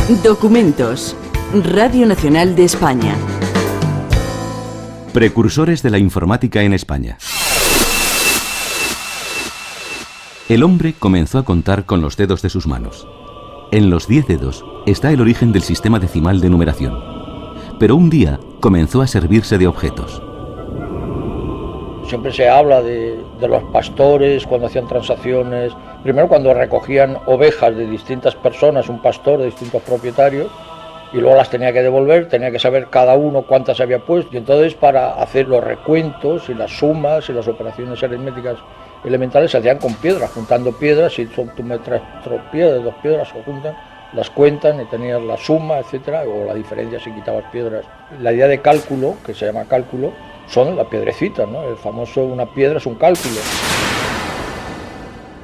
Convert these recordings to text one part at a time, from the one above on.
Documentos. Radio Nacional de España. Precursores de la informática en España. El hombre comenzó a contar con los dedos de sus manos. En los 10 dedos está el origen del sistema decimal de numeración. Pero un día comenzó a servirse de objetos. Siempre se habla de los pastores cuando hacían transacciones. Primero cuando recogían ovejas de distintas personas, un pastor de distintos propietarios, y luego las tenía que devolver, tenía que saber cada uno cuántas había puesto. Y entonces para hacer los recuentos y las sumas y las operaciones aritméticas elementales se hacían con piedras, juntando piedras. Si tú me traes 2 piedras se juntan, las cuentan y tenías la suma, etcétera, o la diferencia si quitabas piedras. La idea de cálculo, que se llama cálculo, son las piedrecitas, ¿no? El famoso una piedra es un cálculo.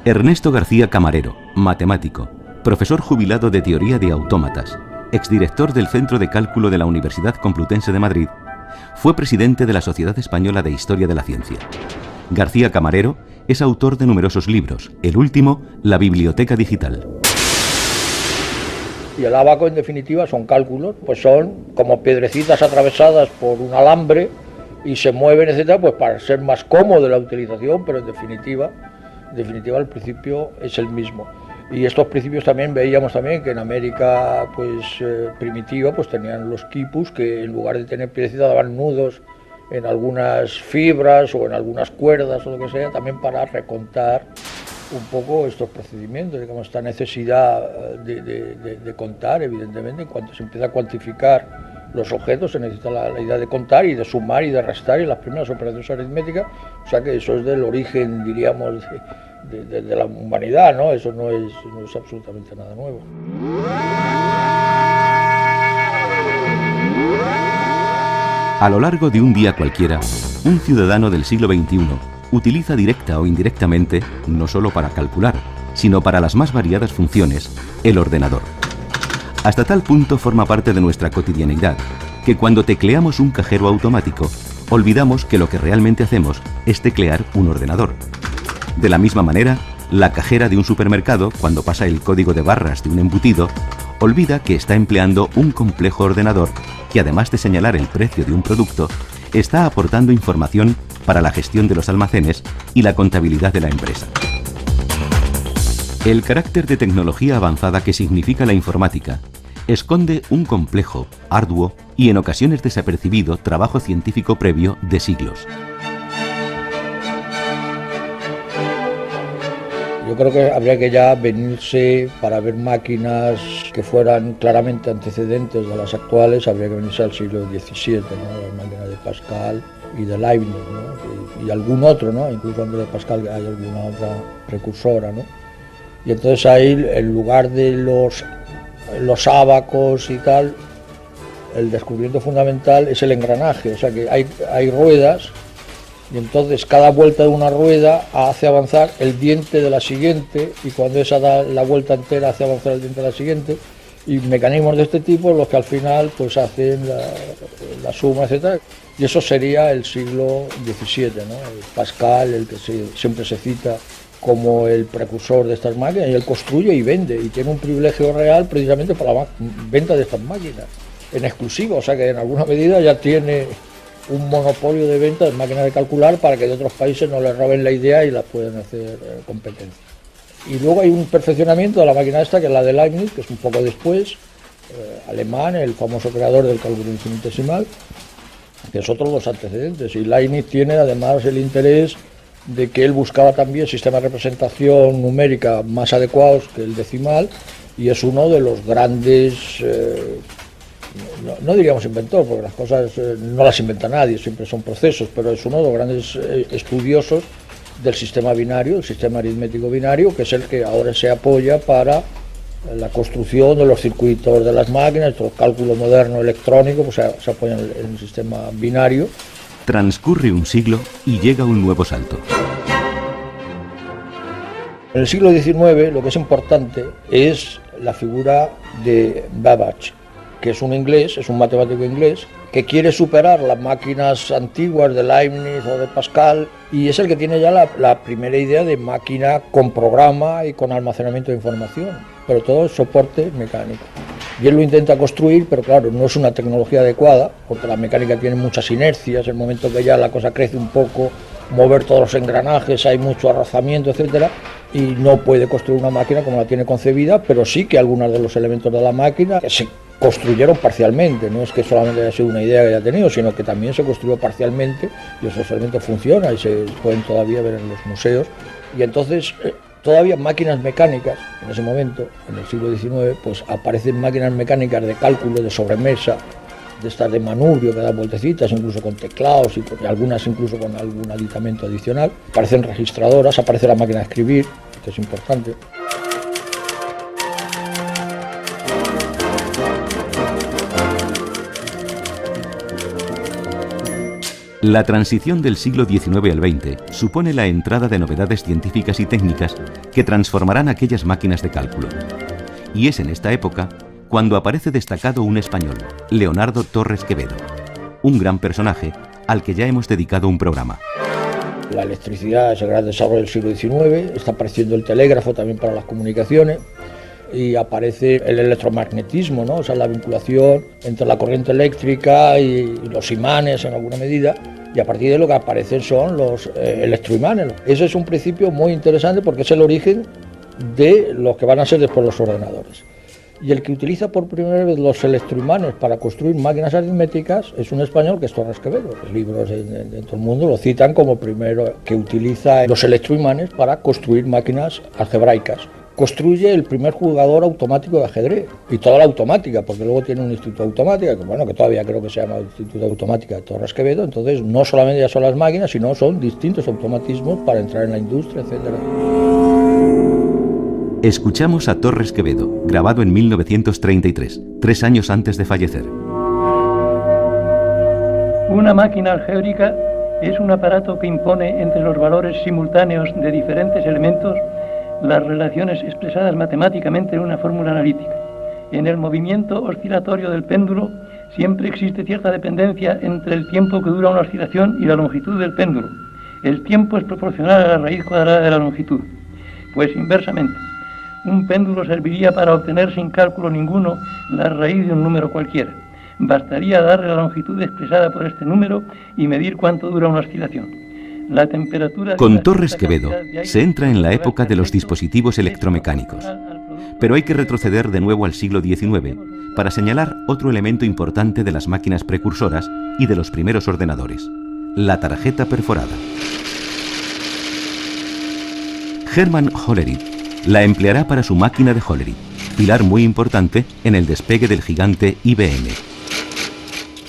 Ernesto García Camarero, matemático, profesor jubilado de teoría de autómatas, exdirector del Centro de Cálculo de la Universidad Complutense de Madrid, fue presidente de la Sociedad Española de Historia de la Ciencia. García Camarero es autor de numerosos libros, el último, La Biblioteca Digital. Y el ábaco, en definitiva, son cálculos, pues son como piedrecitas atravesadas por un alambre y se mueven, etcétera, pues para ser más cómodo la utilización, pero en definitiva el principio es el mismo. Y estos principios también veíamos también que en América primitiva pues tenían los quipus, que en lugar de tener piedrecitas daban nudos en algunas fibras o en algunas cuerdas o lo que sea, también para recontar un poco estos procedimientos, digamos, esta necesidad de contar, evidentemente. En cuanto se empieza a cuantificar los objetos se necesita la idea de contar y de sumar y de restar y las primeras operaciones aritméticas, o sea que eso es del origen, diríamos, de la humanidad, ¿no? Eso no es absolutamente nada nuevo. A lo largo de un día cualquiera, un ciudadano del siglo XXI utiliza directa o indirectamente, no solo para calcular, sino para las más variadas funciones, el ordenador. Hasta tal punto forma parte de nuestra cotidianidad, que cuando tecleamos un cajero automático, olvidamos que lo que realmente hacemos es teclear un ordenador. De la misma manera, la cajera de un supermercado, cuando pasa el código de barras de un embutido, olvida que está empleando un complejo ordenador que, además de señalar el precio de un producto, está aportando información para la gestión de los almacenes y la contabilidad de la empresa. El carácter de tecnología avanzada que significa la informática esconde un complejo, arduo y en ocasiones desapercibido trabajo científico previo de siglos. Yo creo que habría que ya venirse, para ver máquinas que fueran claramente antecedentes de las actuales, habría que venirse al siglo XVII, ¿no? Las máquinas de Pascal y de Leibniz, ¿no? Y algún otro, ¿no? Incluso antes de Pascal hay alguna otra precursora, ¿no? Y entonces ahí, en lugar de los ábacos y tal, el descubrimiento fundamental es el engranaje, o sea que hay ruedas, y entonces cada vuelta de una rueda hace avanzar el diente de la siguiente, y cuando esa da la vuelta entera hace avanzar el diente de la siguiente, y mecanismos de este tipo los que al final pues hacen la suma, etcétera. Y eso sería el siglo XVII, ¿no? Pascal, el que siempre se cita como el precursor de estas máquinas, y él construye y vende, y tiene un privilegio real precisamente para la venta de estas máquinas, en exclusiva, o sea que en alguna medida ya tiene un monopolio de venta de máquinas de calcular para que de otros países no le roben la idea y las puedan hacer competencia. Y luego hay un perfeccionamiento de la máquina esta, que es la de Leibniz, que es un poco después, alemán, el famoso creador del cálculo infinitesimal, que es otro de los antecedentes, y Leibniz tiene además el interés de que él buscaba también sistemas de representación numérica más adecuados que el decimal, y es uno de los grandes, no diríamos inventor, porque las cosas no las inventa nadie, siempre son procesos, pero es uno de los grandes estudiosos del sistema binario, el sistema aritmético binario, que es el que ahora se apoya para la construcción de los circuitos de las máquinas, todo el cálculo moderno electrónico, pues se apoya en el sistema binario. Transcurre un siglo y llega un nuevo salto. En el siglo XIX lo que es importante es la figura de Babbage, que es un inglés, es un matemático inglés, que quiere superar las máquinas antiguas de Leibniz o de Pascal, y es el que tiene ya la primera idea de máquina con programa y con almacenamiento de información. pero todo es soporte mecánico. Y él lo intenta construir, pero claro, no es una tecnología adecuada, porque la mecánica tiene muchas inercias, el momento que ya la cosa crece un poco, mover todos los engranajes, hay mucho arrastramiento, etcétera, y no puede construir una máquina como la tiene concebida, pero sí que algunos de los elementos de la máquina se construyeron parcialmente, no es que solamente haya sido una idea que haya tenido, sino que también se construyó parcialmente y esos elementos funcionan y se pueden todavía ver en los museos. Y entonces todavía máquinas mecánicas, en ese momento, en el siglo XIX, pues aparecen máquinas mecánicas de cálculo, de sobremesa, de estas de manubrio que dan vueltecitas, incluso con teclados y algunas incluso con algún aditamento adicional. Aparecen registradoras, aparece la máquina de escribir, que es importante. La transición del siglo XIX al XX supone la entrada de novedades científicas y técnicas que transformarán aquellas máquinas de cálculo. Y es en esta época cuando aparece destacado un español, Leonardo Torres Quevedo, un gran personaje al que ya hemos dedicado un programa. La electricidad es el gran desarrollo del siglo XIX, está apareciendo el telégrafo también para las comunicaciones y aparece el electromagnetismo, ¿no? O sea, la vinculación entre la corriente eléctrica y los imanes en alguna medida, y a partir de lo que aparecen son los electroimanes. Ese es un principio muy interesante porque es el origen de lo que van a ser después los ordenadores. Y el que utiliza por primera vez los electroimanes para construir máquinas aritméticas es un español que es Torres Quevedo. Los libros de todo el mundo lo citan como primero que utiliza los electroimanes para construir máquinas algebraicas. Construye el primer jugador automático de ajedrez y toda la automática, porque luego tiene un instituto de automática, que todavía creo que se llama Instituto de Automática de Torres Quevedo. Entonces no solamente ya son las máquinas, sino son distintos automatismos para entrar en la industria, etcétera. Escuchamos a Torres Quevedo, grabado en 1933, 3 años antes de fallecer. Una máquina algébrica es un aparato que impone entre los valores simultáneos de diferentes elementos las relaciones expresadas matemáticamente en una fórmula analítica. En el movimiento oscilatorio del péndulo siempre existe cierta dependencia entre el tiempo que dura una oscilación y la longitud del péndulo. El tiempo es proporcional a la raíz cuadrada de la longitud. Pues inversamente, un péndulo serviría para obtener sin cálculo ninguno la raíz de un número cualquiera. Bastaría darle la longitud expresada por este número y medir cuánto dura una oscilación. La temperatura... Con Torres Quevedo se entra en la época de los dispositivos electromecánicos. Pero hay que retroceder de nuevo al siglo XIX para señalar otro elemento importante de las máquinas precursoras y de los primeros ordenadores: la tarjeta perforada. Hermann Hollerith la empleará para su máquina de Hollerith, pilar muy importante en el despegue del gigante IBM.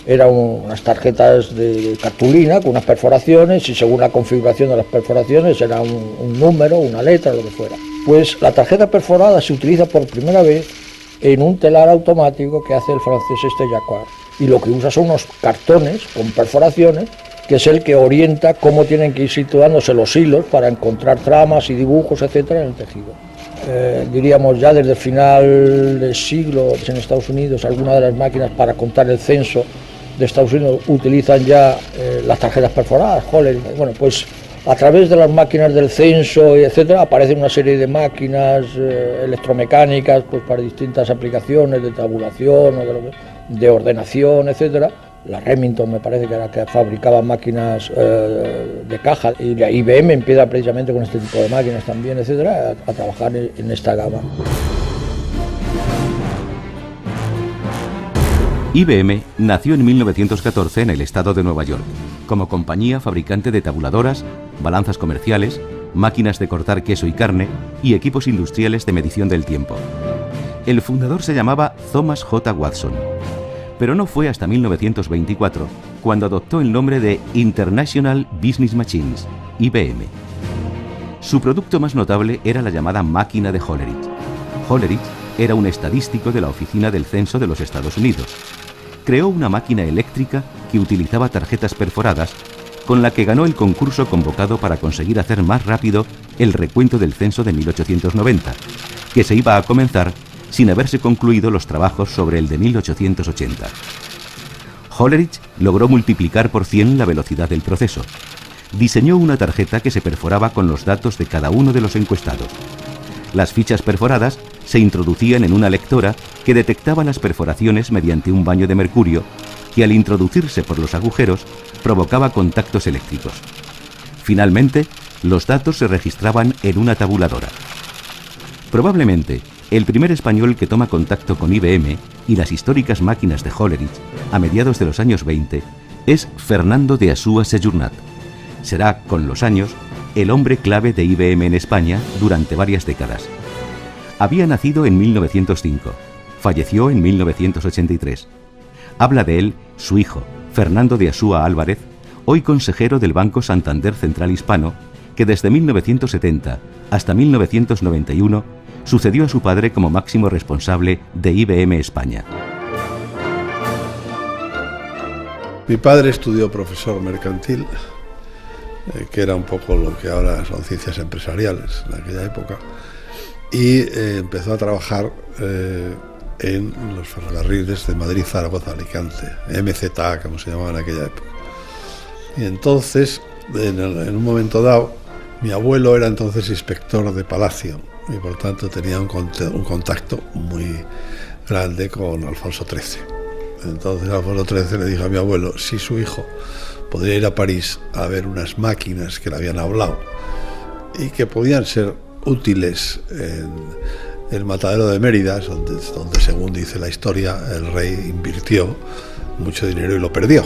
Eran unas tarjetas de cartulina con unas perforaciones y según la configuración de las perforaciones era un número, una letra, lo que fuera. Pues la tarjeta perforada se utiliza por primera vez en un telar automático que hace el francés Jacquard. Y lo que usa son unos cartones con perforaciones, que es el que orienta cómo tienen que ir situándose los hilos para encontrar tramas y dibujos, etcétera, en el tejido. Diríamos ya desde el final del siglo en Estados Unidos, algunas de las máquinas para contar el censo de Estados Unidos utilizan ya las tarjetas perforadas, Hollerith. Bueno, pues a través de las máquinas del censo, etcétera, aparecen una serie de máquinas electromecánicas pues para distintas aplicaciones de tabulación o de ordenación, etcétera. La Remington me parece que era que fabricaba máquinas de caja, y la IBM empieza precisamente con este tipo de máquinas también, etcétera, a trabajar en esta gama. IBM nació en 1914 en el estado de Nueva York, como compañía fabricante de tabuladoras, balanzas comerciales, máquinas de cortar queso y carne y equipos industriales de medición del tiempo. El fundador se llamaba Thomas J. Watson, pero no fue hasta 1924 cuando adoptó el nombre de International Business Machines, IBM. Su producto más notable era la llamada máquina de Hollerith. Hollerith era un estadístico de la Oficina del Censo de los Estados Unidos. Creó una máquina eléctrica que utilizaba tarjetas perforadas, con la que ganó el concurso convocado para conseguir hacer más rápido el recuento del censo de 1890, que se iba a comenzar sin haberse concluido los trabajos sobre el de 1880. Hollerith logró multiplicar por 100 la velocidad del proceso. Diseñó una tarjeta que se perforaba con los datos de cada uno de los encuestados. Las fichas perforadas se introducían en una lectora que detectaba las perforaciones mediante un baño de mercurio que al introducirse por los agujeros provocaba contactos eléctricos. Finalmente, los datos se registraban en una tabuladora. Probablemente, el primer español que toma contacto con IBM y las históricas máquinas de Hollerith a mediados de los años 20 es Fernando de Asúa Seyurnat. Será, con los años, el hombre clave de IBM en España durante varias décadas. Había nacido en 1905, falleció en 1983. Habla de él su hijo, Fernando de Asúa Álvarez, hoy consejero del Banco Santander Central Hispano, que desde 1970 hasta 1991 sucedió a su padre como máximo responsable de IBM España. Mi padre estudió profesor mercantil, que era un poco lo que ahora son ciencias empresariales en aquella época, y empezó a trabajar en los ferrocarriles de Madrid, Zaragoza, Alicante, MZA, como se llamaba en aquella época. Y entonces, en un momento dado, mi abuelo era entonces inspector de Palacio y por tanto tenía un contacto muy grande con Alfonso XIII. Entonces Alfonso XIII le dijo a mi abuelo si su hijo podría ir a París a ver unas máquinas que le habían hablado y que podían ser útiles en el matadero de Mérida, donde según dice la historia el rey invirtió mucho dinero y lo perdió.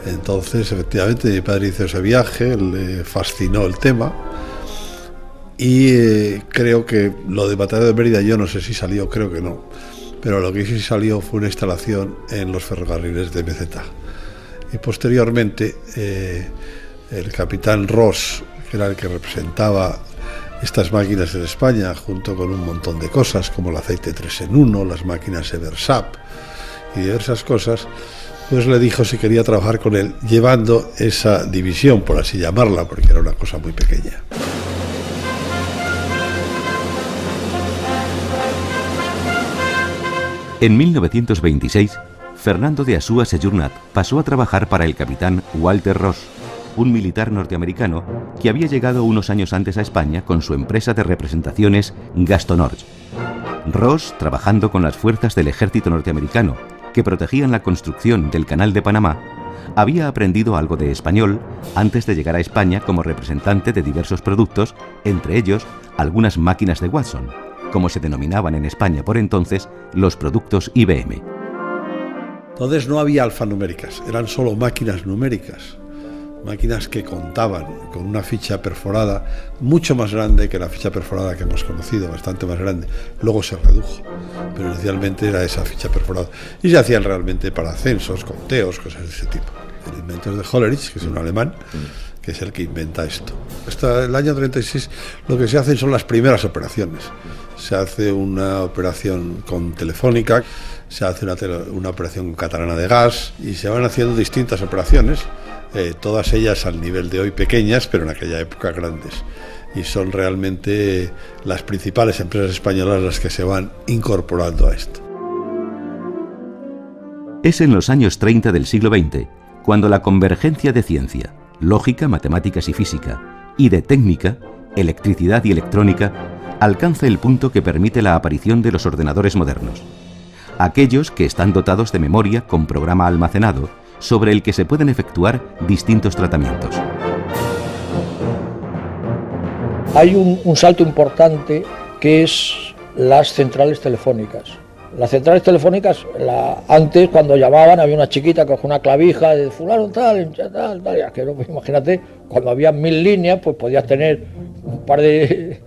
Entonces efectivamente mi padre hizo ese viaje, le fascinó el tema y creo que lo de matadero de Mérida yo no sé si salió, creo que no, pero lo que sí salió fue una instalación en los ferrocarriles de MZA. Y posteriormente el capitán Ross, que era el que representaba estas máquinas en España, junto con un montón de cosas como el aceite 3 en 1, las máquinas Eversap y diversas cosas, pues le dijo si quería trabajar con él, llevando esa división, por así llamarla, porque era una cosa muy pequeña. En 1926, Fernando de Asúa Seyurnat pasó a trabajar para el capitán Walter Ross, un militar norteamericano que había llegado unos años antes a España con su empresa de representaciones Gaston Orge. Ross, trabajando con las fuerzas del ejército norteamericano que protegían la construcción del Canal de Panamá, había aprendido algo de español antes de llegar a España como representante de diversos productos, entre ellos algunas máquinas de Watson, como se denominaban en España por entonces los productos IBM. Entonces no había alfanuméricas, eran solo máquinas numéricas, máquinas que contaban con una ficha perforada mucho más grande que la ficha perforada que hemos conocido, bastante más grande. Luego se redujo, pero inicialmente era esa ficha perforada. Y se hacían realmente para censos, conteos, cosas de ese tipo. El invento es de Hollerith, que es un alemán, que es el que inventa esto. Hasta el año 36 lo que se hacen son las primeras operaciones. Se hace una operación con Telefónica, se hace una operación con Catalana de Gas y se van haciendo distintas operaciones, todas ellas al nivel de hoy pequeñas, pero en aquella época grandes. Y son realmente las principales empresas españolas las que se van incorporando a esto. Es en los años 30 del siglo XX cuando la convergencia de ciencia, lógica, matemáticas y física, y de técnica, electricidad y electrónica, alcanza el punto que permite la aparición de los ordenadores modernos. Aquellos que están dotados de memoria con programa almacenado, sobre el que se pueden efectuar distintos tratamientos. Hay un salto importante que es las centrales telefónicas. Las centrales telefónicas, antes cuando llamaban había una chiquita que cogía una clavija de fulano tal, que no, pues imagínate, cuando había 1000 líneas pues podías tener un par de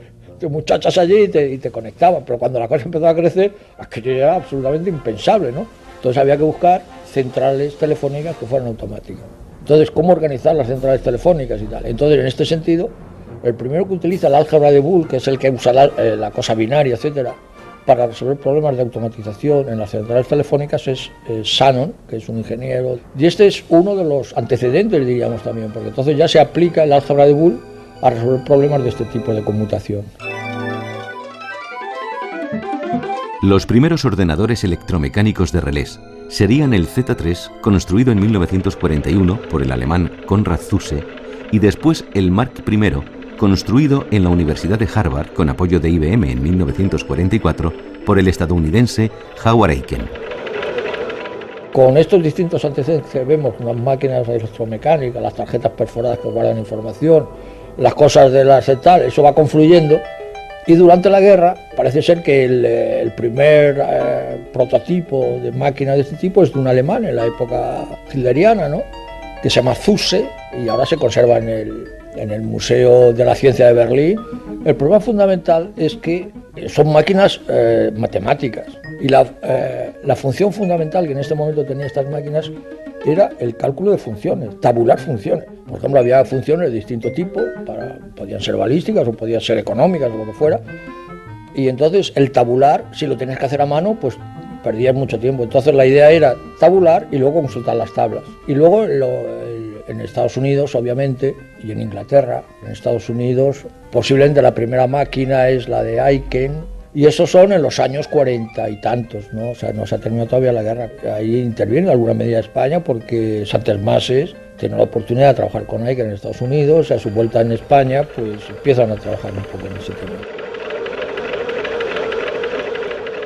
muchachas allí y te conectaban, pero cuando la cosa empezó a crecer, aquello era absolutamente impensable, ¿no? Entonces había que buscar centrales telefónicas que fueran automáticas. Entonces, ¿cómo organizar las centrales telefónicas y tal? Entonces, en este sentido, el primero que utiliza el álgebra de Boole, que es el que usa la cosa binaria, etcétera, para resolver problemas de automatización en las centrales telefónicas es Shannon, que es un ingeniero. Y este es uno de los antecedentes, diríamos también, porque entonces ya se aplica el álgebra de Boole a resolver problemas de este tipo de conmutación. Los primeros ordenadores electromecánicos de relés serían el Z3, construido en 1941 por el alemán Konrad Zuse, y después el Mark I, construido en la Universidad de Harvard con apoyo de IBM en 1944 por el estadounidense Howard Aiken. Con estos distintos antecedentes que vemos, unas máquinas electromecánicas, las tarjetas perforadas que guardan información, las cosas de las tal, eso va confluyendo. Y durante la guerra parece ser que el primer prototipo de máquina de este tipo es de un alemán en la época hitleriana, ¿no?, que se llama Zuse, y ahora se conserva en el Museo de la Ciencia de Berlín. El problema fundamental es que son máquinas matemáticas, y la función fundamental que en este momento tenían estas máquinas era el cálculo de funciones, tabular funciones. Por ejemplo, había funciones de distinto tipo, podían ser balísticas o podían ser económicas o lo que fuera, y entonces el tabular, si lo tenías que hacer a mano, pues perdías mucho tiempo. Entonces la idea era tabular y luego consultar las tablas. Y luego en Estados Unidos, obviamente, y en Inglaterra, en Estados Unidos, posiblemente la primera máquina es la de Aiken, y esos son en los años 40 y tantos, ¿no? O sea, no se ha terminado todavía la guerra. Ahí interviene en alguna medida España porque Santes Mases tiene la oportunidad de trabajar con Aiken en Estados Unidos, a su vuelta en España, pues empiezan a trabajar un poco en ese tema.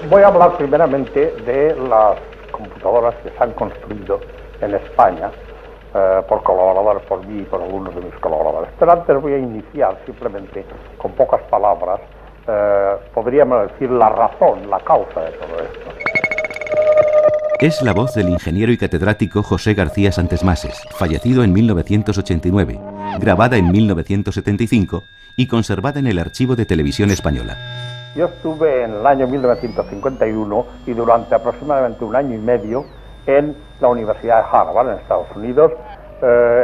Voy a hablar primeramente de las computadoras que se han construido en España por colaboradores, por mí y por algunos de mis colaboradores. Pero antes voy a iniciar simplemente con pocas palabras, podríamos decir, la razón, la causa de todo esto. Es la voz del ingeniero y catedrático José García Santes Mases, fallecido en 1989, grabada en 1975 y conservada en el Archivo de Televisión Española. Yo estuve en el año 1951 y durante aproximadamente un año y medio en la Universidad de Harvard, en Estados Unidos,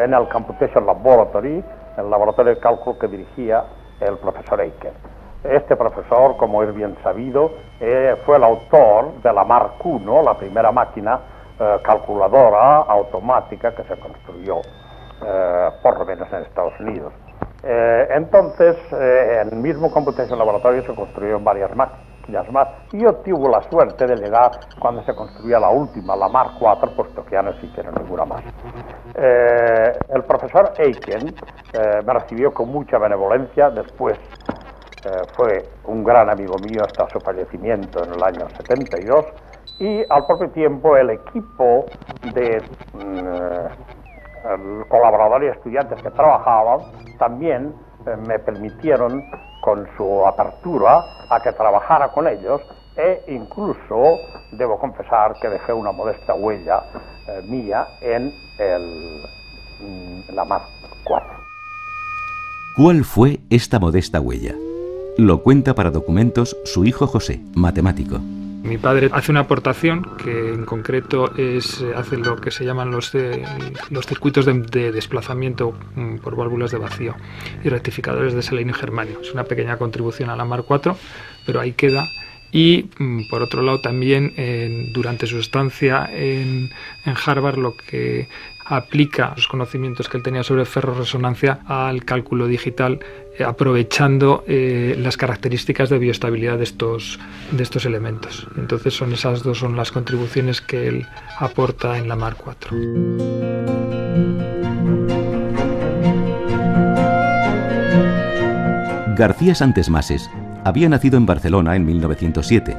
en el Computation Laboratory, el laboratorio de cálculo que dirigía el profesor Aiken. Este profesor, como es bien sabido, fue el autor de la Mark I, la primera máquina calculadora automática que se construyó, por lo menos en Estados Unidos. Entonces, en el mismo Computation Laboratory se construyeron varias máquinas más, y yo tuve la suerte de llegar cuando se construía la última, la Mark IV, puesto que ya no se hicieron ninguna más. El profesor Aiken me recibió con mucha benevolencia. Después fue un gran amigo mío hasta su fallecimiento en el año 72, y al propio tiempo el equipo de colaboradores y estudiantes que trabajaban también me permitieron, con su apertura, a que trabajara con ellos, e incluso debo confesar que dejé una modesta huella mía en la Mark IV. ¿Cuál fue esta modesta huella? Lo cuenta para Documentos su hijo José, matemático. Mi padre hace una aportación que en concreto hace lo que se llaman los circuitos de desplazamiento por válvulas de vacío y rectificadores de selenio y germanio. Es una pequeña contribución a la Mark IV, pero ahí queda. Y por otro lado también durante su estancia en Harvard, lo que aplica los conocimientos que él tenía sobre ferrorresonancia al cálculo digital, aprovechando las características de bioestabilidad de estos elementos. Entonces esas dos son las contribuciones que él aporta en la Mark IV. García Santes Mases había nacido en Barcelona en 1907,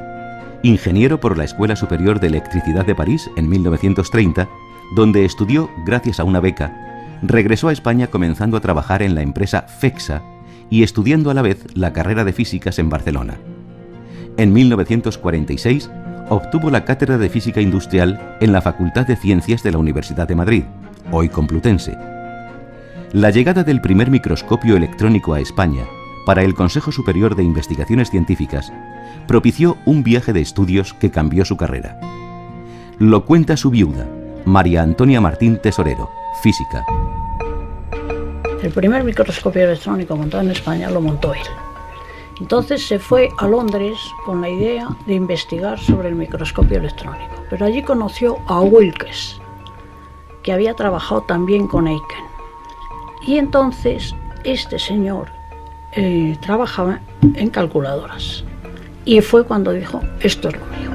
ingeniero por la Escuela Superior de Electricidad de París en 1930, donde estudió gracias a una beca. Regresó a España comenzando a trabajar en la empresa FEXA y estudiando a la vez la carrera de físicas en Barcelona. En 1946 obtuvo la cátedra de Física Industrial en la Facultad de Ciencias de la Universidad de Madrid, hoy Complutense. La llegada del primer microscopio electrónico a España para el Consejo Superior de Investigaciones Científicas propició un viaje de estudios que cambió su carrera. Lo cuenta su viuda, María Antonia Martín Tesorero, física. El primer microscopio electrónico montado en España lo montó él. Entonces se fue a Londres con la idea de investigar sobre el microscopio electrónico. Pero allí conoció a Wilkes, que había trabajado también con Aiken. Y entonces este señor trabajaba en calculadoras. Y fue cuando dijo, esto es lo mío.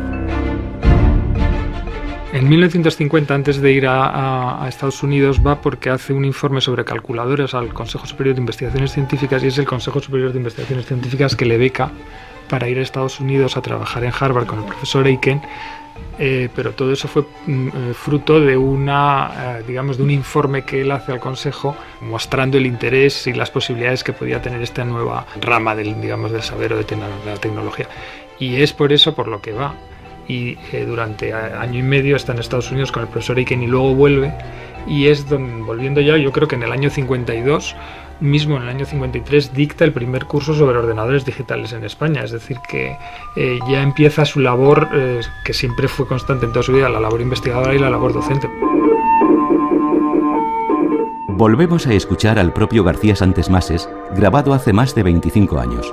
En 1950, antes de ir a Estados Unidos, va porque hace un informe sobre calculadoras al Consejo Superior de Investigaciones Científicas, y es el Consejo Superior de Investigaciones Científicas que le beca para ir a Estados Unidos a trabajar en Harvard con el profesor Aiken. Pero todo eso fue fruto de de un informe que él hace al Consejo, mostrando el interés y las posibilidades que podía tener esta nueva rama del saber o de la tecnología. Y es por eso por lo que va. Y durante año y medio está en Estados Unidos con el profesor Aiken y luego vuelve. Y es volviendo ya, yo creo que en el año 52, mismo en el año 53, dicta el primer curso sobre ordenadores digitales en España. Es decir, que ya empieza su labor, que siempre fue constante en toda su vida, la labor investigadora y la labor docente. Volvemos a escuchar al propio García Santesmases, grabado hace más de 25 años.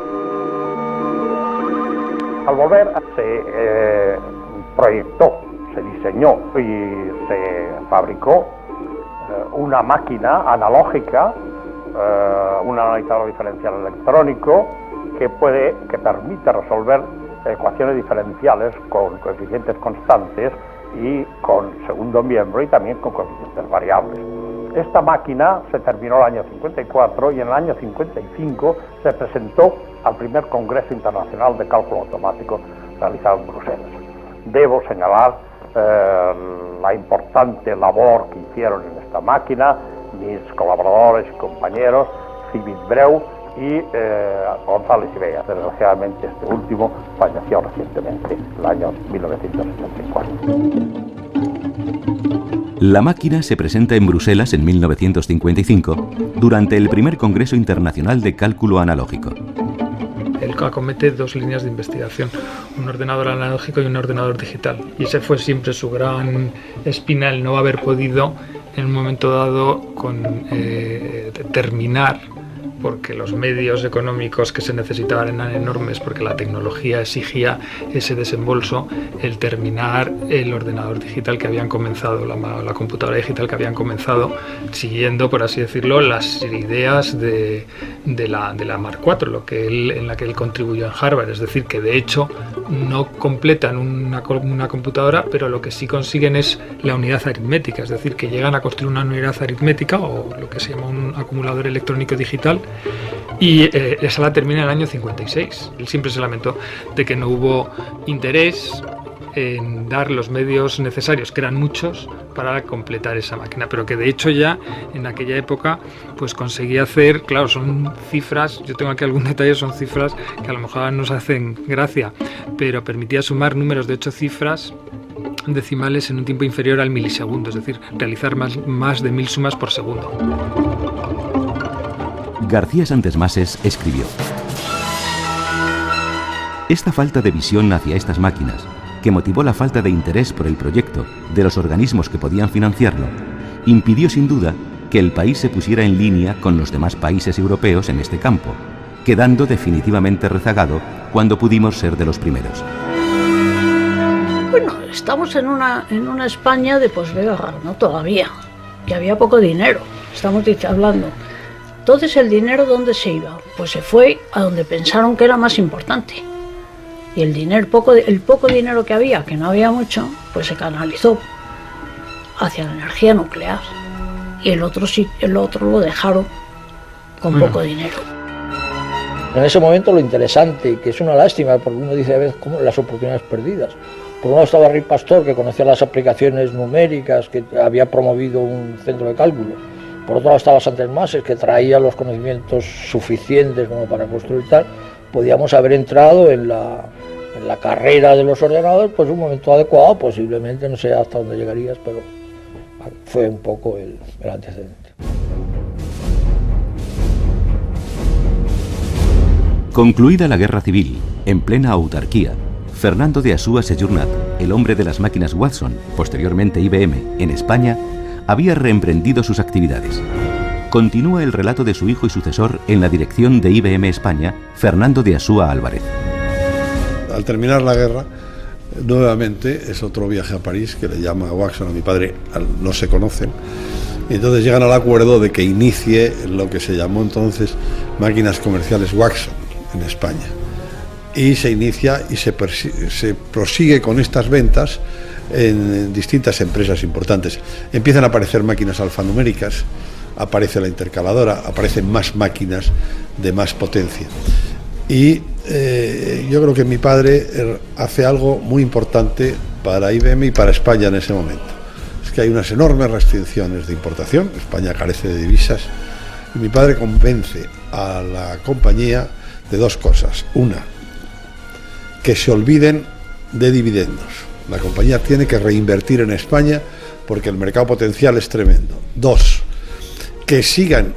Al volver se proyectó, se diseñó y se fabricó una máquina analógica, un analizador diferencial electrónico que permite resolver ecuaciones diferenciales con coeficientes constantes y con segundo miembro y también con coeficientes variables. Esta máquina se terminó el año 54 y en el año 55 se presentó al primer Congreso Internacional de Cálculo Automático realizado en Bruselas. Debo señalar la importante labor que hicieron en esta máquina mis colaboradores y compañeros, Cibit Breu y González Ibellas. Desgraciadamente este último falleció recientemente, el año 1974. La máquina se presenta en Bruselas en 1955 durante el primer Congreso Internacional de Cálculo Analógico. Él acomete dos líneas de investigación, un ordenador analógico y un ordenador digital. Y ese fue siempre su gran espina, el no haber podido en un momento dado terminar, porque los medios económicos que se necesitaban eran enormes, porque la tecnología exigía ese desembolso, el terminar el ordenador digital que habían comenzado, la computadora digital que habían comenzado, siguiendo, por así decirlo, las ideas de la Mark IV, en la que él contribuyó en Harvard. Es decir, que de hecho no completan una computadora, pero lo que sí consiguen es la unidad aritmética, es decir, que llegan a construir una unidad aritmética o lo que se llama un acumulador electrónico digital. Y esa la termina en el año 56. Él siempre se lamentó de que no hubo interés en dar los medios necesarios, que eran muchos, para completar esa máquina, pero que de hecho ya en aquella época pues conseguía hacer, claro, son cifras, yo tengo aquí algún detalle, son cifras que a lo mejor nos hacen gracia, pero permitía sumar números de 8 cifras decimales en un tiempo inferior al milisegundo, es decir, realizar más de 1000 sumas por segundo. García Santesmases escribió: esta falta de visión hacia estas máquinas, que motivó la falta de interés por el proyecto de los organismos que podían financiarlo, impidió sin duda que el país se pusiera en línea con los demás países europeos en este campo, quedando definitivamente rezagado cuando pudimos ser de los primeros. Bueno, estamos en una España de posguerra, ¿no? Todavía, que había poco dinero, estamos hablando. Entonces, ¿el dinero dónde se iba? Pues se fue a donde pensaron que era más importante. Y el poco dinero que había, que no había mucho, pues se canalizó hacia la energía nuclear. Y el otro lo dejaron con poco dinero. En ese momento lo interesante, que es una lástima, porque uno dice a veces como las oportunidades perdidas. Por un lado estaba Rey Pastor, que conocía las aplicaciones numéricas, que había promovido un centro de cálculo. Por otro lado estaba Santesmases, que traía los conocimientos suficientes como para construir tal. Podíamos haber entrado en la carrera de los ordenadores, pues un momento adecuado, posiblemente, no sé hasta dónde llegarías, pero fue un poco el antecedente. Concluida la Guerra Civil, en plena autarquía, Fernando de Asúa Sejurnat, el hombre de las máquinas Watson, posteriormente IBM, en España, había reemprendido sus actividades. Continúa el relato de su hijo y sucesor en la dirección de IBM España, Fernando de Asúa Álvarez. Al terminar la guerra, nuevamente es otro viaje a París que le llama a Watson, a mi padre, no se conocen. Y entonces llegan al acuerdo de que inicie lo que se llamó entonces Máquinas Comerciales Watson en España. Y se inicia y se prosigue con estas ventas en distintas empresas importantes. Empiezan a aparecer máquinas alfanuméricas, aparece la intercaladora, aparecen más máquinas de más potencia. Y yo creo que mi padre hace algo muy importante para IBM y para España en ese momento. Es que hay unas enormes restricciones de importación, España carece de divisas, y mi padre convence a la compañía de dos cosas. Una, que se olviden de dividendos. La compañía tiene que reinvertir en España porque el mercado potencial es tremendo. Dos, que sigan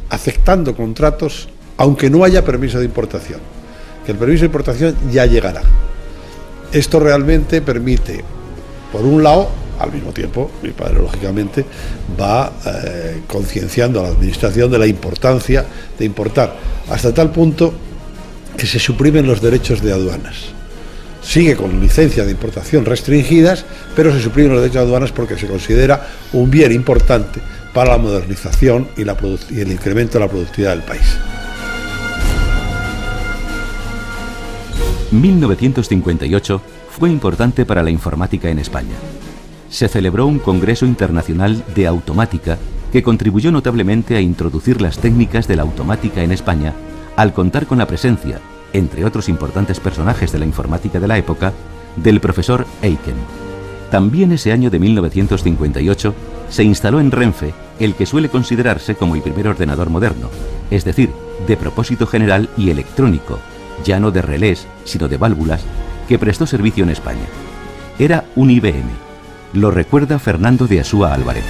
aceptando contratos aunque no haya permiso de importación, que el permiso de importación ya llegará. Esto realmente permite, por un lado, al mismo tiempo, mi padre lógicamente va concienciando a la administración de la importancia de importar, hasta tal punto que se suprimen los derechos de aduanas. Sigue con licencias de importación restringidas, pero se suprimen los derechos de aduanas porque se considera un bien importante para la modernización y el incremento de la productividad del país. 1958 fue importante para la informática en España. Se celebró un Congreso Internacional de Automática que contribuyó notablemente a introducir las técnicas de la automática en España, al contar con la presencia, entre otros importantes personajes de la informática de la época, del profesor Eiken. También ese año de 1958 se instaló en Renfe el que suele considerarse como el primer ordenador moderno, es decir, de propósito general y electrónico, ya no de relés, sino de válvulas, que prestó servicio en España. Era un IBM. Lo recuerda Fernando de Asúa Álvarez.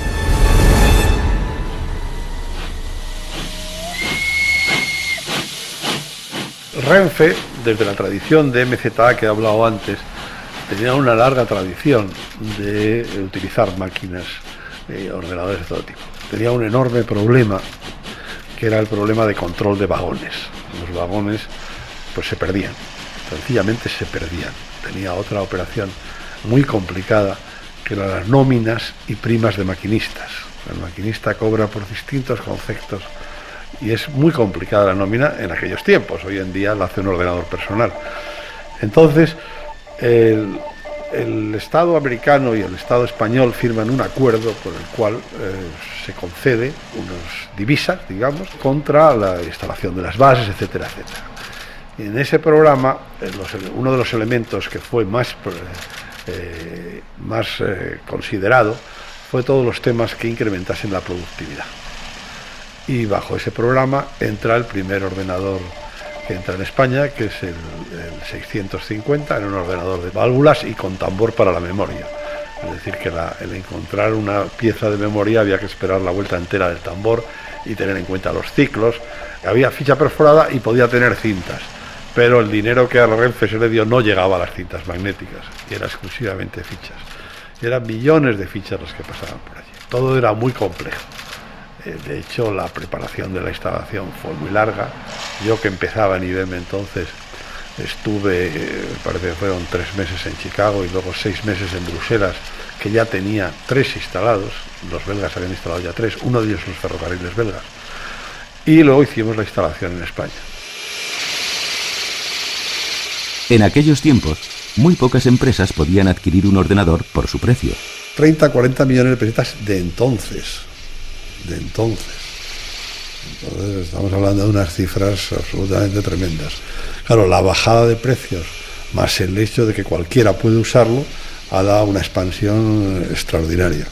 Renfe, desde la tradición de MZA que he hablado antes, tenía una larga tradición de utilizar máquinas, ordenadores de todo tipo. Tenía un enorme problema, que era el problema de control de vagones. Los vagones pues se perdían, sencillamente se perdían. Tenía otra operación muy complicada, que eran las nóminas y primas de maquinistas. El maquinista cobra por distintos conceptos y es muy complicada la nómina en aquellos tiempos. Hoy en día la hace un ordenador personal. Entonces, el Estado americano y el Estado español firman un acuerdo por el cual se concede unas divisas, digamos, contra la instalación de las bases, etcétera, etcétera. Y en ese programa, uno de los elementos que fue más considerado fue todos los temas que incrementasen la productividad. Y bajo ese programa entra el primer ordenador que entra en España, que es el 650, era un ordenador de válvulas y con tambor para la memoria. Es decir, que el encontrar una pieza de memoria había que esperar la vuelta entera del tambor y tener en cuenta los ciclos. Había ficha perforada y podía tener cintas, pero el dinero que a Renfe se le dio no llegaba a las cintas magnéticas, y era exclusivamente fichas. Y eran millones de fichas las que pasaban por allí. Todo era muy complejo. De hecho, la preparación de la instalación fue muy larga. Yo, que empezaba en IBM entonces, estuve, parece que fueron 3 meses en Chicago y luego 6 meses en Bruselas, que ya tenía 3 instalados. Los belgas habían instalado ya 3, uno de ellos los ferrocarriles belgas. Y luego hicimos la instalación en España. En aquellos tiempos, muy pocas empresas podían adquirir un ordenador por su precio. 30, 40 millones de pesetas de entonces. Entonces estamos hablando de unas cifras absolutamente tremendas. Claro, la bajada de precios más el hecho de que cualquiera puede usarlo ha dado una expansión extraordinaria.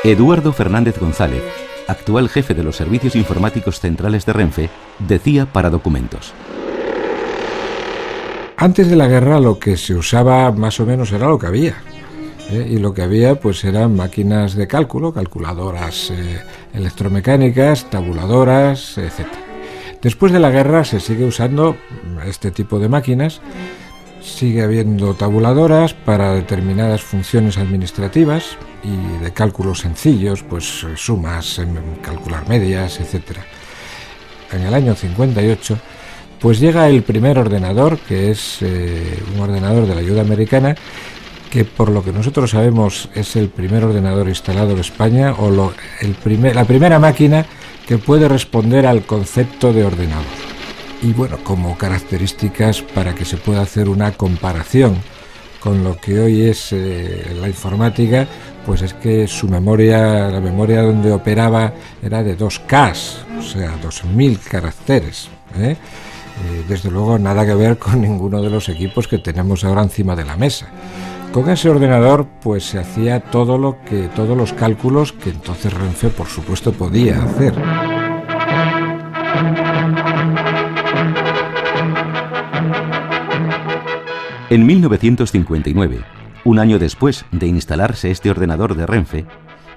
Eduardo Fernández González, actual jefe de los servicios informáticos centrales de Renfe, decía para Documentos: antes de la guerra lo que se usaba más o menos era lo que había. Y lo que había pues eran máquinas de cálculo, calculadoras electromecánicas, tabuladoras, etc. Después de la guerra se sigue usando este tipo de máquinas. Sigue habiendo tabuladoras para determinadas funciones administrativas y de cálculos sencillos, pues sumas, calcular medias, etc. En el año 58 pues llega el primer ordenador, que es un ordenador de la ayuda americana, que por lo que nosotros sabemos es el primer ordenador instalado en España, o la primera máquina que puede responder al concepto de ordenador. Y bueno, como características para que se pueda hacer una comparación con lo que hoy es la informática, pues es que su memoria, la memoria donde operaba era de 2K, o sea, 2000 caracteres, ¿eh? Desde luego nada que ver con ninguno de los equipos que tenemos ahora encima de la mesa. Con ese ordenador pues se hacía todos los cálculos que entonces Renfe por supuesto podía hacer. En 1959, un año después de instalarse este ordenador de Renfe,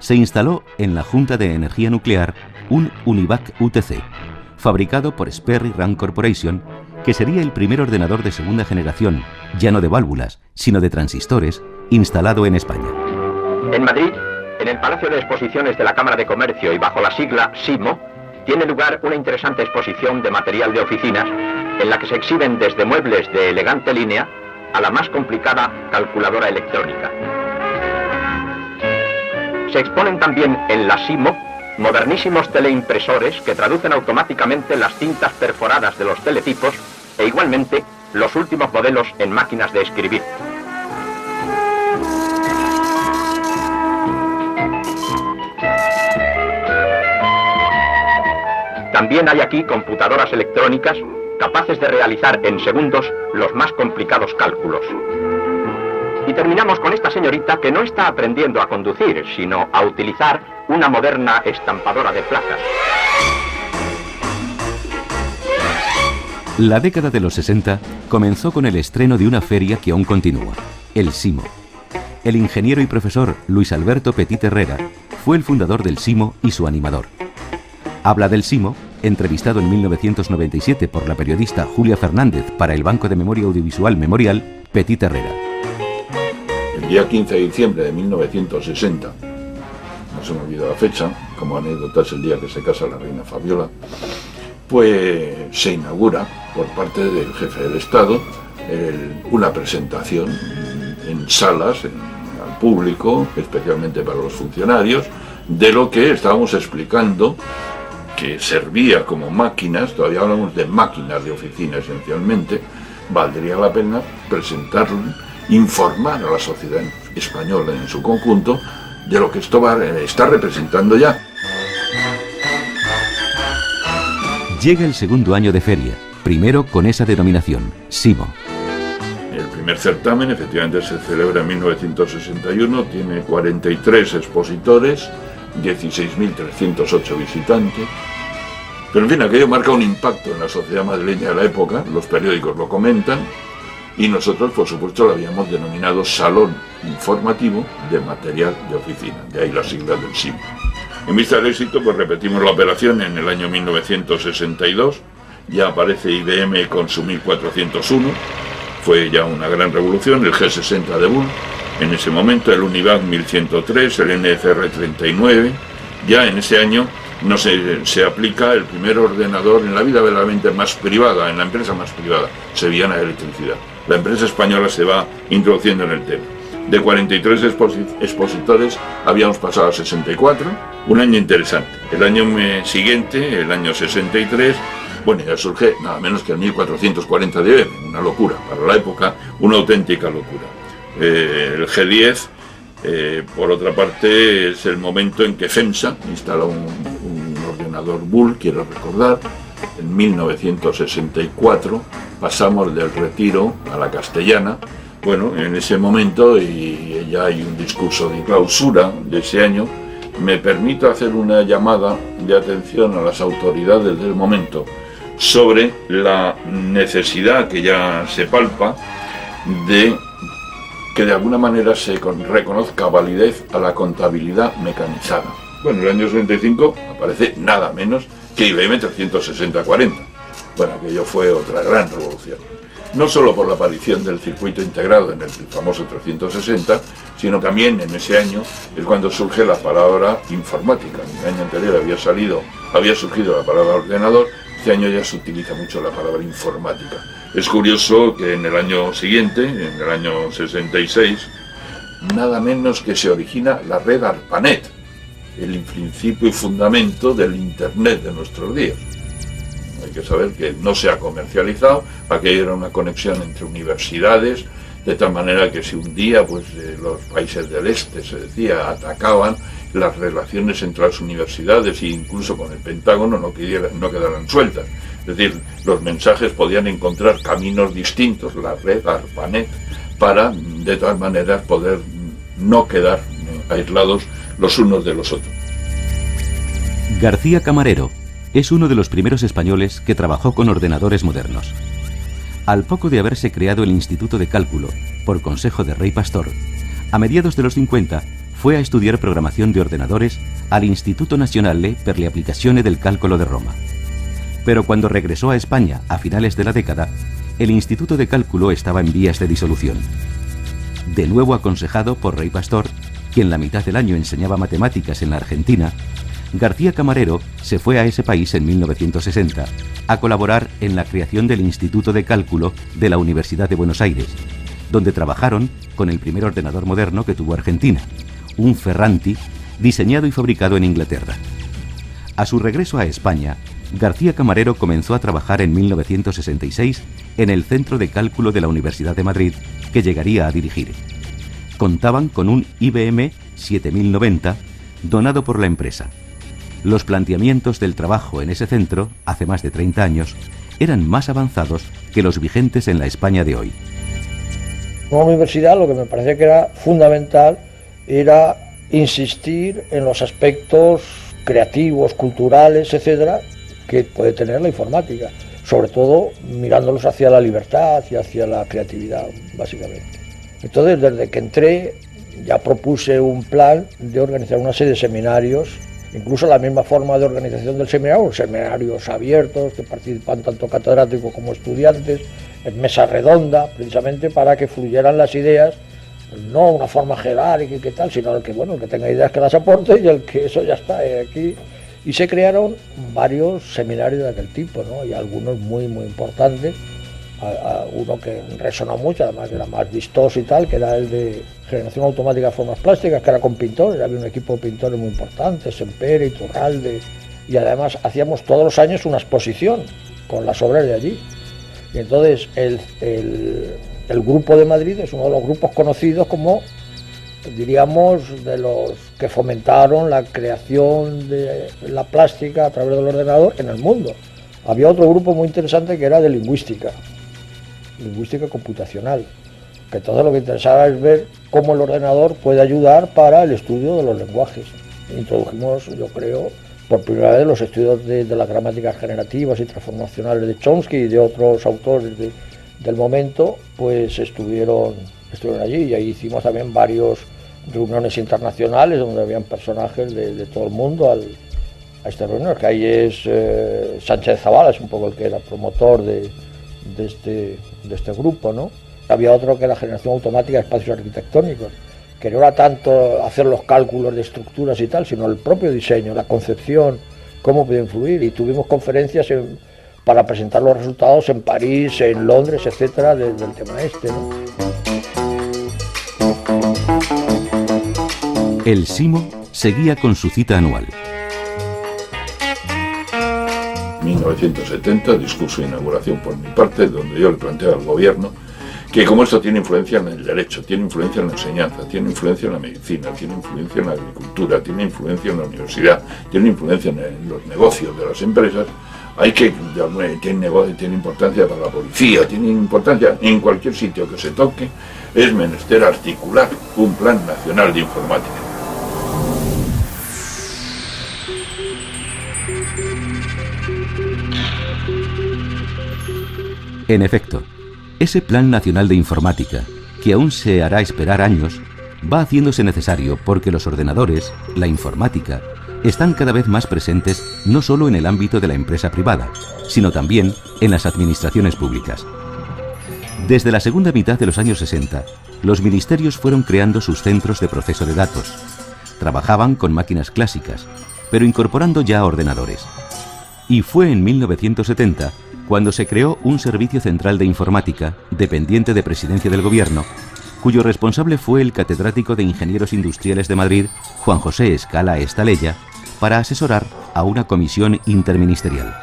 se instaló en la Junta de Energía Nuclear un Univac UTC, fabricado por Sperry Rand Corporation, que sería el primer ordenador de segunda generación, ya no de válvulas, sino de transistores, instalado en España. En Madrid, en el Palacio de Exposiciones de la Cámara de Comercio y bajo la sigla SIMO, tiene lugar una interesante exposición de material de oficinas, en la que se exhiben desde muebles de elegante línea a la más complicada calculadora electrónica. Se exponen también en la SIMO modernísimos teleimpresores que traducen automáticamente las cintas perforadas de los teletipos e igualmente los últimos modelos en máquinas de escribir. También hay aquí computadoras electrónicas capaces de realizar en segundos los más complicados cálculos. Y terminamos con esta señorita que no está aprendiendo a conducir, sino a utilizar una moderna estampadora de placas. La década de los 60 comenzó con el estreno de una feria que aún continúa, el SIMO. El ingeniero y profesor Luis Alberto Petit Herrera fue el fundador del SIMO y su animador. Habla del SIMO, entrevistado en 1997 por la periodista Julia Fernández para el Banco de Memoria Audiovisual Memorial, Petit Herrera. El día 15 de diciembre de 1960, no se me olvida la fecha, como anécdota es el día que se casa la reina Fabiola, pues se inaugura por parte del jefe del Estado una presentación en salas, al público, especialmente para los funcionarios, de lo que estábamos explicando, que servía como máquinas, todavía hablamos de máquinas de oficina esencialmente, valdría la pena presentarlo, informar a la sociedad española en su conjunto de lo que esto está representando ya. Llega el segundo año de feria, primero con esa denominación, SIMO. El primer certamen efectivamente se celebra en 1961, tiene 43 expositores, 16.308 visitantes. Pero en fin, aquello marca un impacto en la sociedad madrileña de la época, los periódicos lo comentan, y nosotros, por supuesto, lo habíamos denominado Salón Informativo de Material de Oficina, de ahí las siglas del SIMO. En vista del éxito, pues repetimos la operación en el año 1962, ya aparece IBM con su 1401, fue ya una gran revolución, el G60 de Bull, en ese momento el Univac 1103, el NFR 39, ya en ese año se aplica el primer ordenador en la vida verdaderamente más privada, en la empresa más privada, Sevillana Electricidad. La empresa española se va introduciendo en el tema. De 43 expositores habíamos pasado a 64, un año interesante. El año siguiente, el año 63, bueno, ya surge nada menos que el 1440 de IBM, una locura, para la época, una auténtica locura. El G10, por otra parte, es el momento en que FEMSA instala un ordenador Bull, quiero recordar, en 1964 pasamos del Retiro a la Castellana. Bueno, en ese momento, y ya hay un discurso de clausura de ese año, me permito hacer una llamada de atención a las autoridades del momento sobre la necesidad que ya se palpa de que de alguna manera se reconozca validez a la contabilidad mecanizada. Bueno, en el año 65 aparece nada menos que IBM 36040. Bueno, aquello fue otra gran revolución. No solo por la aparición del circuito integrado en el famoso 360, sino también en ese año es cuando surge la palabra informática. En el año anterior había surgido la palabra ordenador, este año ya se utiliza mucho la palabra informática. Es curioso que en el año siguiente, en el año 66, nada menos que se origina la red ARPANET, el principio y fundamento del Internet de nuestros días. Hay que saber que no se ha comercializado, aquello era una conexión entre universidades, de tal manera que si un día pues los países del este, se decía, atacaban, las relaciones entre las universidades e incluso con el Pentágono no quedaran sueltas. Es decir, los mensajes podían encontrar caminos distintos, la red ARPANET, para de todas maneras poder no quedar aislados los unos de los otros. García Camarero es uno de los primeros españoles que trabajó con ordenadores modernos. Al poco de haberse creado el Instituto de Cálculo, por consejo de Rey Pastor, a mediados de los 50 fue a estudiar programación de ordenadores al Instituto Nazionale per le Applicazioni del Calcolo de Roma. Pero cuando regresó a España a finales de la década, el Instituto de Cálculo estaba en vías de disolución. De nuevo aconsejado por Rey Pastor, quien la mitad del año enseñaba matemáticas en la Argentina, García Camarero se fue a ese país en 1960 a colaborar en la creación del Instituto de Cálculo de la Universidad de Buenos Aires, donde trabajaron con el primer ordenador moderno que tuvo Argentina, un Ferranti diseñado y fabricado en Inglaterra. A su regreso a España, García Camarero comenzó a trabajar en 1966 en el Centro de Cálculo de la Universidad de Madrid, que llegaría a dirigir. Contaban con un IBM 7090 donado por la empresa. Los planteamientos del trabajo en ese centro, hace más de 30 años, eran más avanzados que los vigentes en la España de hoy. En una universidad lo que me parecía que era fundamental era insistir en los aspectos creativos, culturales, etcétera, que puede tener la informática, sobre todo mirándolos hacia la libertad y hacia la creatividad, básicamente. Entonces, desde que entré, ya propuse un plan de organizar una serie de seminarios, incluso la misma forma de organización del seminario, seminarios abiertos que participan tanto catedráticos como estudiantes, en mesa redonda, precisamente para que fluyeran las ideas, no una forma jerárquica y qué tal, sino el que tenga ideas que las aporte y el que eso ya está aquí. Y se crearon varios seminarios de aquel tipo, ¿no? Y algunos muy, muy importantes. Uno que resonó mucho, además era más vistoso y tal, que era el de generación automática de formas plásticas, que era con pintores, había un equipo de pintores muy importante, Sempere, Iturralde, y además hacíamos todos los años una exposición con las obras de allí. Y entonces el Grupo de Madrid es uno de los grupos conocidos como, diríamos, de los que fomentaron la creación de la plástica a través del ordenador en el mundo. Había otro grupo muy interesante que era de lingüística computacional, que todo lo que interesaba es ver cómo el ordenador puede ayudar para el estudio de los lenguajes. Introdujimos, yo creo, por primera vez los estudios de las gramáticas generativas y transformacionales de Chomsky y de otros autores del momento, pues estuvieron allí, y ahí hicimos también varias reuniones internacionales donde habían personajes de todo el mundo a esta reunión, que ahí es Sánchez Zavala, es un poco el que era promotor de este grupo, ¿no? Había otro que era generación automática de espacios arquitectónicos, que no era tanto hacer los cálculos de estructuras y tal, sino el propio diseño, la concepción, cómo puede influir, y tuvimos conferencias para presentar los resultados en París, en Londres, etcétera, del tema este, ¿no? El SIMO seguía con su cita anual. 1970, discurso de inauguración por mi parte, donde yo le planteo al gobierno que como esto tiene influencia en el derecho, tiene influencia en la enseñanza, tiene influencia en la medicina, tiene influencia en la agricultura, tiene influencia en la universidad, tiene influencia en los negocios de las empresas, tiene importancia para la policía, tiene importancia en cualquier sitio que se toque, es menester articular un plan nacional de informática. En efecto, ese Plan Nacional de Informática, que aún se hará esperar años, va haciéndose necesario porque los ordenadores, la informática, están cada vez más presentes no solo en el ámbito de la empresa privada, sino también en las administraciones públicas. Desde la segunda mitad de los años 60, los ministerios fueron creando sus centros de proceso de datos. Trabajaban con máquinas clásicas, pero incorporando ya ordenadores. Y fue en 1970 cuando se creó un Servicio Central de Informática, dependiente de Presidencia del Gobierno, cuyo responsable fue el catedrático de Ingenieros Industriales de Madrid, Juan José Escala Estaleya, para asesorar a una comisión interministerial.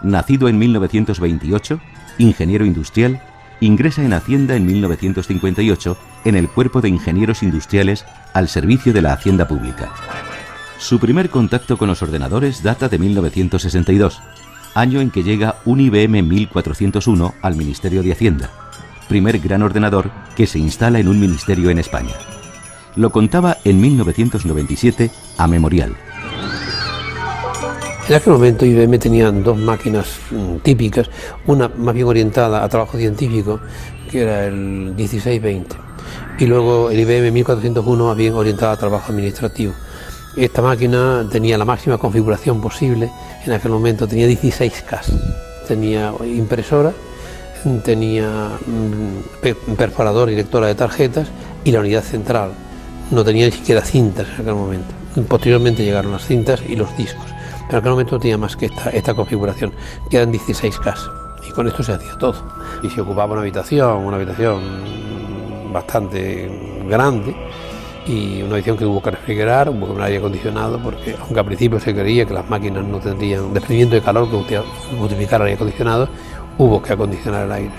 nacido en 1928, ingeniero industrial, ingresa en Hacienda en 1958 en el Cuerpo de Ingenieros Industriales al servicio de la Hacienda Pública. Su primer contacto con los ordenadores data de 1962, año en que llega un IBM 1401 al Ministerio de Hacienda, primer gran ordenador que se instala en un ministerio en España. Lo contaba en 1997 a Memorial. En aquel momento IBM tenía dos máquinas típicas, una más bien orientada a trabajo científico, que era el 1620, y luego el IBM 1401 más bien orientada a trabajo administrativo. Esta máquina tenía la máxima configuración posible, en aquel momento tenía 16K, tenía impresora, tenía perforador y lectora de tarjetas y la unidad central. No tenía ni siquiera cintas en aquel momento. Posteriormente llegaron las cintas y los discos. Pero en aquel momento no tenía más que esta configuración, que eran 16K. Y con esto se hacía todo. Y se ocupaba una habitación bastante grande, y una habitación que hubo que refrigerar, hubo que poner aire acondicionado, porque aunque al principio se creía que las máquinas no tendrían desprendimiento de calor que justificara el aire acondicionado, hubo que acondicionar el aire.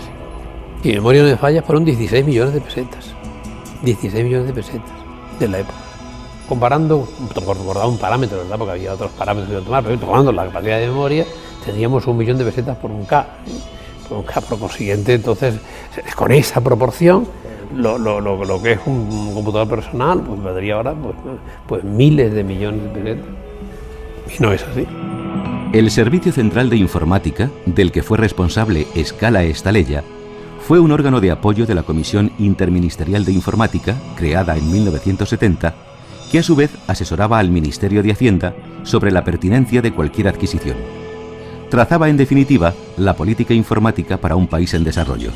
Y mi memoria no me falla, fueron 16 millones de pesetas. 16 millones de pesetas de la época. Comparando, por dar un parámetro, ¿verdad? Porque había otros parámetros que tomar, pero comparando la capacidad de memoria, tendríamos 1 millón de pesetas por un K. Por consiguiente, entonces, con esa proporción, lo que es un computador personal, pues valdría ahora pues miles de millones de pesetas. Y no es así. El Servicio Central de Informática, del que fue responsable Escala Estaleya, fue un órgano de apoyo de la Comisión Interministerial de Informática, creada en 1970, que a su vez asesoraba al Ministerio de Hacienda sobre la pertinencia de cualquier adquisición. Trazaba, en definitiva, la política informática para un país en desarrollo.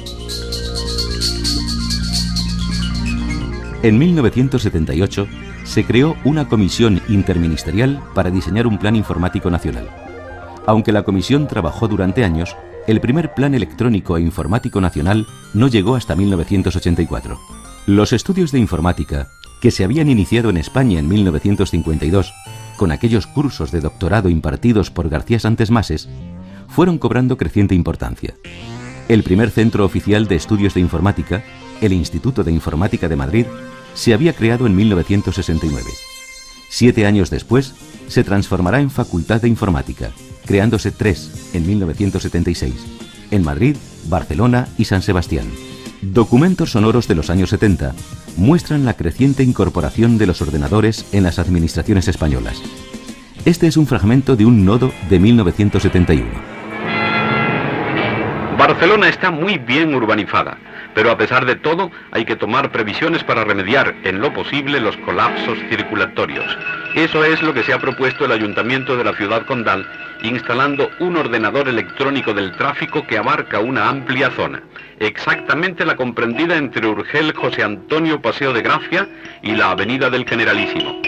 En 1978 se creó una comisión interministerial para diseñar un plan informático nacional. Aunque la comisión trabajó durante años, el primer plan electrónico e informático nacional no llegó hasta 1984. Los estudios de informática, que se habían iniciado en España en 1952, con aquellos cursos de doctorado impartidos por García Santes Mases, fueron cobrando creciente importancia. El primer centro oficial de estudios de informática, el Instituto de Informática de Madrid, se había creado en 1969. 7 años después, se transformará en Facultad de Informática, creándose 3 en 1976, en Madrid, Barcelona y San Sebastián. Documentos sonoros de los años 70 muestran la creciente incorporación de los ordenadores en las administraciones españolas. Este es un fragmento de un nodo de 1971. Barcelona está muy bien urbanizada, pero a pesar de todo hay que tomar previsiones para remediar en lo posible los colapsos circulatorios. Eso es lo que se ha propuesto el Ayuntamiento de la ciudad condal, instalando un ordenador electrónico del tráfico que abarca una amplia zona, exactamente la comprendida entre Urgel, José Antonio, Paseo de Gracia y la Avenida del Generalísimo.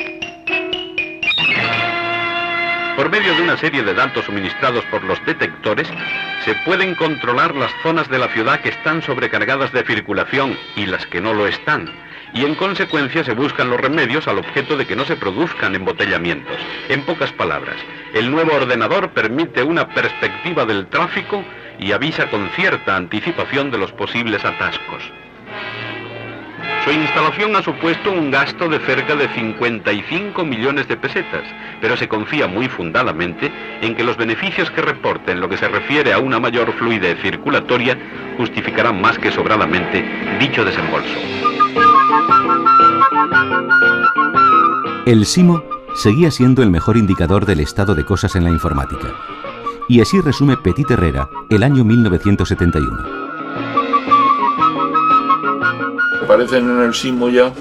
Por medio de una serie de datos suministrados por los detectores, se pueden controlar las zonas de la ciudad que están sobrecargadas de circulación y las que no lo están, y en consecuencia se buscan los remedios al objeto de que no se produzcan embotellamientos. En pocas palabras, el nuevo ordenador permite una perspectiva del tráfico y avisa con cierta anticipación de los posibles atascos. Su instalación ha supuesto un gasto de cerca de 55 millones de pesetas, pero se confía muy fundadamente en que los beneficios que reporte en lo que se refiere a una mayor fluidez circulatoria justificarán más que sobradamente dicho desembolso. El SIMO seguía siendo el mejor indicador del estado de cosas en la informática. Y así resume Petit Herrera el año 1971. Aparecen en el SIMO ya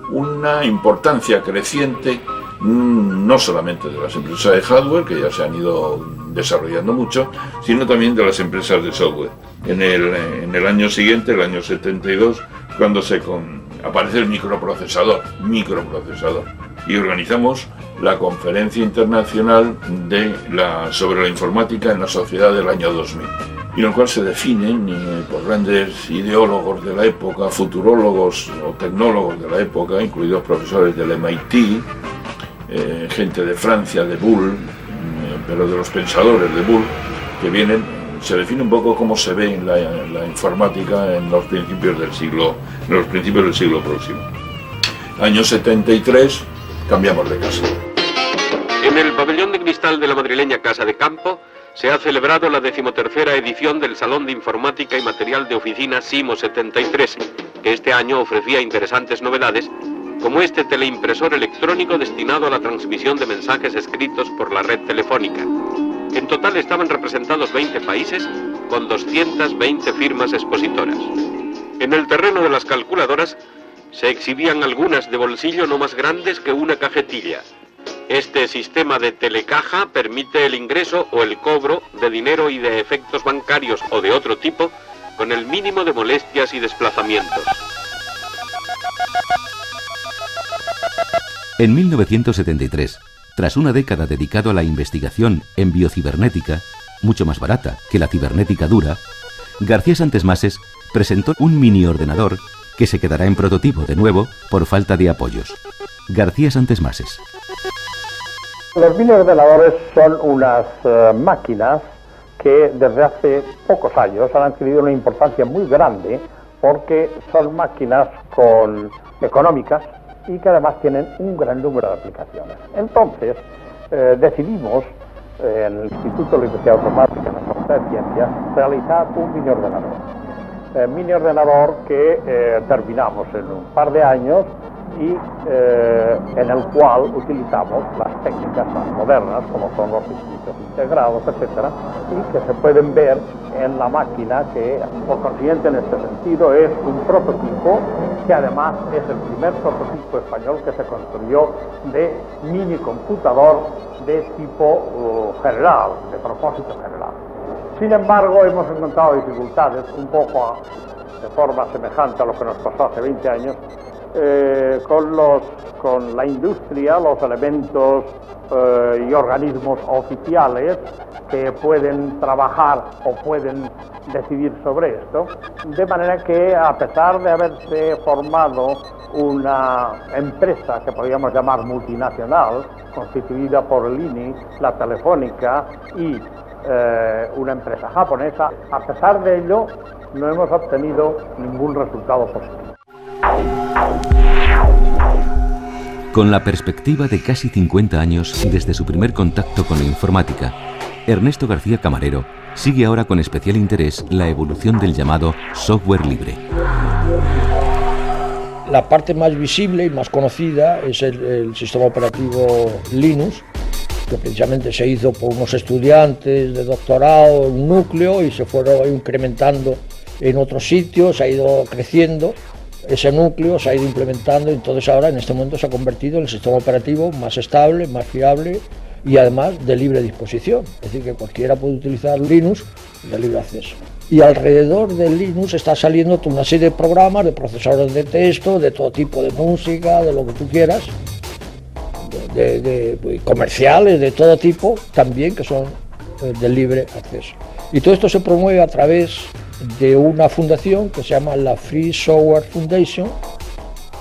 una importancia creciente, no solamente de las empresas de hardware, que ya se han ido desarrollando mucho, sino también de las empresas de software. En el año siguiente, el año 72, cuando aparece el microprocesador, y organizamos la conferencia internacional sobre la informática en la sociedad del año 2000. Y en el cual se definen por grandes ideólogos de la época, futurólogos o tecnólogos de la época, incluidos profesores del MIT, gente de Francia, de Bull, pero de los pensadores de Bull, que vienen, se define un poco cómo se ve en la informática en los principios del siglo próximo. Año 73, cambiamos de casa. En el pabellón de cristal de la madrileña Casa de Campo se ha celebrado la 13ª edición del Salón de Informática y Material de Oficina SIMO 73, que este año ofrecía interesantes novedades, como este teleimpresor electrónico destinado a la transmisión de mensajes escritos por la red telefónica. En total estaban representados 20 países con 220 firmas expositoras. En el terreno de las calculadoras se exhibían algunas de bolsillo no más grandes que una cajetilla. Este sistema de telecaja permite el ingreso o el cobro de dinero y de efectos bancarios o de otro tipo con el mínimo de molestias y desplazamientos. En 1973, tras una década dedicado a la investigación en biocibernética, mucho más barata que la cibernética dura, García Santesmases presentó un mini ordenador que se quedará en prototipo de nuevo por falta de apoyos. García Santesmases. Los mini ordenadores son unas máquinas que desde hace pocos años han adquirido una importancia muy grande porque son máquinas económicas y que además tienen un gran número de aplicaciones. Entonces decidimos en el Instituto de Electricidad Automática en la Facultad de Ciencias realizar un mini ordenador que terminamos en un par de años y en el cual utilizamos las técnicas más modernas como son los circuitos integrados, etcétera, y que se pueden ver en la máquina, que por consiguiente en este sentido es un prototipo que además es el primer prototipo español que se construyó de mini computador de tipo general, de propósito general. Sin embargo, hemos encontrado dificultades un poco de forma semejante a lo que nos pasó hace 20 años con la industria, los elementos y organismos oficiales que pueden trabajar o pueden decidir sobre esto, de manera que a pesar de haberse formado una empresa que podríamos llamar multinacional, constituida por el INI, la Telefónica y una empresa japonesa, a pesar de ello no hemos obtenido ningún resultado positivo. Con la perspectiva de casi 50 años desde su primer contacto con la informática, Ernesto García Camarero sigue ahora con especial interés la evolución del llamado software libre. La parte más visible y más conocida es el sistema operativo Linux, que precisamente se hizo por unos estudiantes de doctorado, un núcleo, y se fueron incrementando en otros sitios, ha ido creciendo. Ese núcleo se ha ido implementando y entonces ahora en este momento se ha convertido en el sistema operativo más estable, más fiable y además de libre disposición. Es decir, que cualquiera puede utilizar Linux de libre acceso. Y alrededor de Linux está saliendo toda una serie de programas, de procesadores de texto, de todo tipo de música, de lo que tú quieras, de comerciales de todo tipo también, que son de libre acceso. Y todo esto se promueve a través de una fundación que se llama la Free Software Foundation,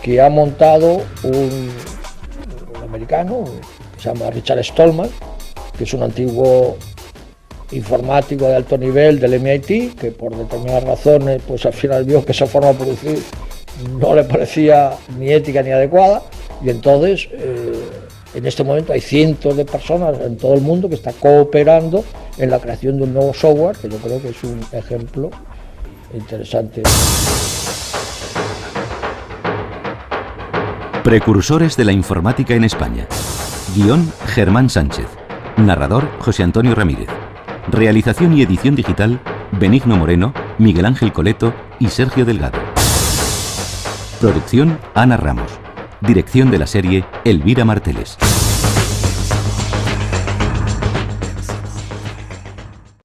que ha montado un americano que se llama Richard Stallman, que es un antiguo informático de alto nivel del MIT, que por determinadas razones pues al final vio que esa forma de producir no le parecía ni ética ni adecuada, y entonces en este momento hay cientos de personas en todo el mundo que están cooperando en la creación de un nuevo software, que yo creo que es un ejemplo interesante. Precursores de la informática en España. Guión: Germán Sánchez. Narrador: José Antonio Ramírez. Realización y edición digital: Benigno Moreno, Miguel Ángel Coleto y Sergio Delgado. Producción: Ana Ramos. Dirección de la serie: Elvira Marteles.